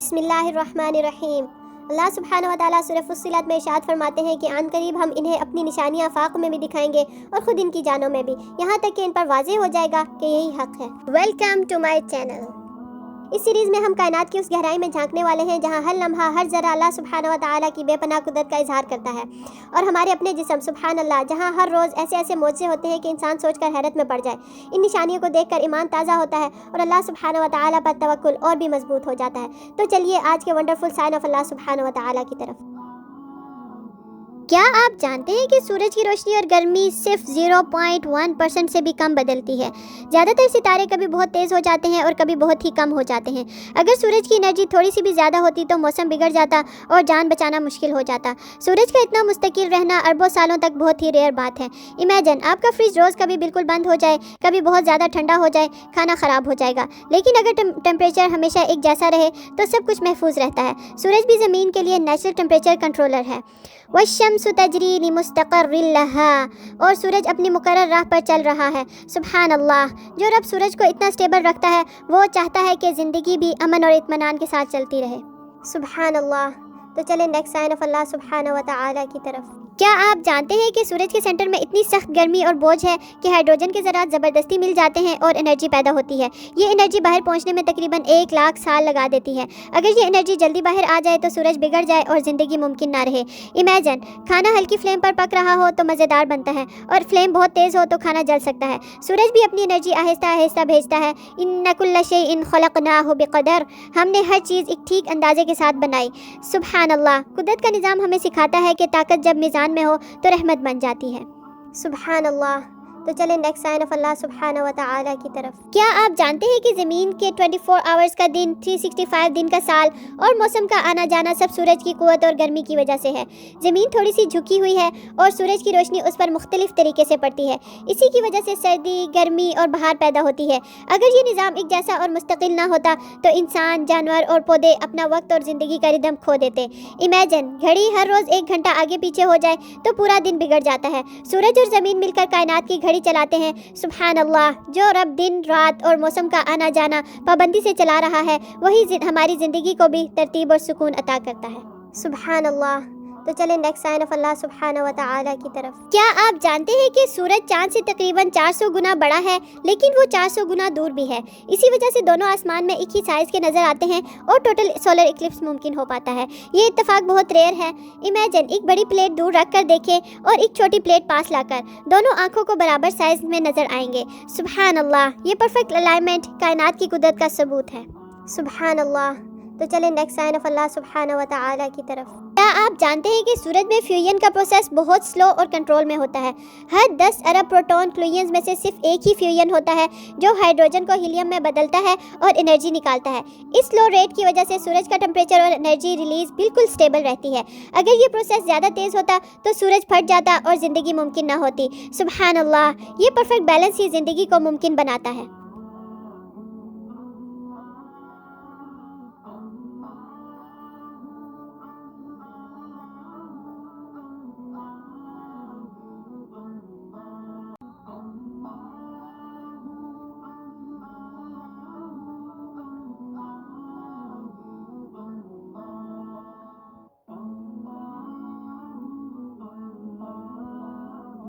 बिस्मिल्लाहिर्रहमानिर्रहीम। अल्लाह सुब्हानहु व तआला सूरह फुस्सिलत में इरशाद फरमाते हैं कि आन करीब हम इन्हें अपनी निशानियां आफाक में भी दिखाएंगे और ख़ुद इनकी जानों में भी, यहाँ तक कि इन पर वाज़ेह हो जाएगा कि यही हक़ है। Welcome to my channel. इस सीरीज़ में हम कायनात की उस गहराई में झांकने वाले हैं जहाँ हर लम्हा हर ज़रा अल्लाह सुब्हानहु व तआला की बेपनाह कुदरत का इजहार करता है, और हमारे अपने जिस्म सुब्हान अल्लाह, जहाँ हर रोज़ ऐसे ऐसे मौजज़े होते हैं कि इंसान सोचकर हैरत में पड़ जाए। इन निशानियों को देखकर ईमान ताज़ा होता है और अल्लाह सुब्हानहु व तआला पर तवक्कुल और भी मजबूत हो जाता है। तो चलिए आज के वंडरफुल साइन ऑफ अल्लाह सुब्हानहु व तआला की तरफ। क्या आप जानते हैं कि सूरज की रोशनी और गर्मी सिर्फ 0.1% से भी कम बदलती है। ज़्यादातर सितारे कभी बहुत तेज़ हो जाते हैं और कभी बहुत ही कम हो जाते हैं। अगर सूरज की एनर्जी थोड़ी सी भी ज़्यादा होती तो मौसम बिगड़ जाता और जान बचाना मुश्किल हो जाता। सूरज का इतना मुस्तकिल रहना अरबों सालों तक बहुत ही रेयर बात है। इमेजिन आपका फ्रिज रोज़ कभी बिल्कुल बंद हो जाए, कभी बहुत ज़्यादा ठंडा हो जाए, खाना ख़राब हो जाएगा। लेकिन अगर टेम्परेचर हमेशा एक जैसा रहे तो सब कुछ महफूज रहता है। सूरज भी ज़मीन के लिए नेचुरल टेम्परेचर कंट्रोलर है। वश्शम्सु तजरी लिमुस्तक़र्रिन लहा, और सूरज अपनी मुकर्रर राह पर चल रहा है। सुब्हान अल्लाह, जो रब सूरज को इतना स्टेबल रखता है वो चाहता है कि ज़िंदगी भी अमन और इत्मीनान के साथ चलती रहे। सुब्हान अल्लाह। तो चलें नेक्स्ट साइन ऑफ अल्लाह सुब्हानहु व तआला की तरफ। क्या आप जानते हैं कि सूरज के सेंटर में इतनी सख्त गर्मी और बोझ है कि हाइड्रोजन के ज़रात ज़बरदस्ती मिल जाते हैं और एनर्जी पैदा होती है। ये एनर्जी बाहर पहुंचने में तकरीबन 1 लाख साल लगा देती है। अगर ये एनर्जी जल्दी बाहर आ जाए तो सूरज बिगड़ जाए और ज़िंदगी मुमकिन ना रहे। इमेजिन खाना हल्की फ्लेम पर पक रहा हो तो मज़ेदार बनता है, और फ्लेम बहुत तेज़ हो तो खाना जल सकता है। सूरज भी अपनी एनर्जी आहिस्ता आहिस्ता भेजता है। इन्ना कुल्ला शैइन खलक़नाहु बिक़दर, हमने हर चीज़ एक ठीक अंदाजे के साथ बनाई। सुब्हान अल्लाह, कुदरत का निज़ाम हमें सिखाता है कि ताकत जब मीज़ान में हो तो रहमत बन जाती है। सुब्हान अल्लाह। तो चलें नेक्स्ट साइन ऑफ अल्लाह सुब्हानहु व तआला की तरफ। क्या आप जानते हैं कि ज़मीन के 24 आवर्स का दिन, 365 दिन का साल और मौसम का आना जाना सब सूरज की क़ुव्वत और गर्मी की वजह से है। ज़मीन थोड़ी सी झुकी हुई है और सूरज की रोशनी उस पर मुख्तलिफ तरीके से पड़ती है। इसी की वजह से सर्दी, गर्मी और बहार पैदा होती है। अगर ये निज़ाम एक जैसा और मुस्तकिल ना होता तो इंसान, जानवर और पौधे अपना वक्त और ज़िंदगी का रिदम खो देते। इमेजिन घड़ी हर रोज़ 1 घंटा आगे पीछे हो जाए तो पूरा दिन बिगड़ जाता है। सूरज और ज़मीन मिलकर कायनात की घड़ी चलाते हैं। सुब्हान अल्लाह, जो रब दिन रात और मौसम का आना जाना पाबंदी से चला रहा है वही हमारी ज़िंदगी को भी तरतीब और सुकून अता करता है। सुब्हान अल्लाह। तो चलें नेक्स्ट साइन ऑफ अल्लाह सुब्हानहु व तआला की तरफ। क्या आप जानते हैं कि सूरज चांद से तकरीबन 400 गुना बड़ा है, लेकिन वो 400 गुना दूर भी है। इसी वजह से दोनों आसमान में एक ही साइज़ के नज़र आते हैं और टोटल सोलर इक्लिप्स मुमकिन हो पाता है। ये इत्तेफाक बहुत रेयर है। इमेजिन एक बड़ी प्लेट दूर रख कर देखें और एक छोटी प्लेट पास लाकर, दोनों आँखों को बराबर साइज़ में नज़र आएंगे। सुब्हान अल्लाह, ये परफेक्ट अलाइनमेंट कायनात की कुदरत का सबूत है। सुब्हान अल्लाह। तो चलें नेक्स्ट साइन ऑफ अल्लाह सुब्हानहु व तआला की तरफ। क्या आप जानते हैं कि सूरज में फ्यूजन का प्रोसेस बहुत स्लो और कंट्रोल में होता है। हर 10 अरब प्रोटॉन फ्यूजन में से सिर्फ एक ही फ्यूजन होता है जो हाइड्रोजन को हीलियम में बदलता है और एनर्जी निकालता है। इस स्लो रेट की वजह से सूरज का टेम्परेचर और एनर्जी रिलीज बिल्कुल स्टेबल रहती है। अगर ये प्रोसेस ज़्यादा तेज़ होता तो सूरज फट जाता और ज़िंदगी मुमकिन ना होती। सुब्हान अल्लाह, ये परफेक्ट बैलेंस ही ज़िंदगी को मुमकिन बनाता है।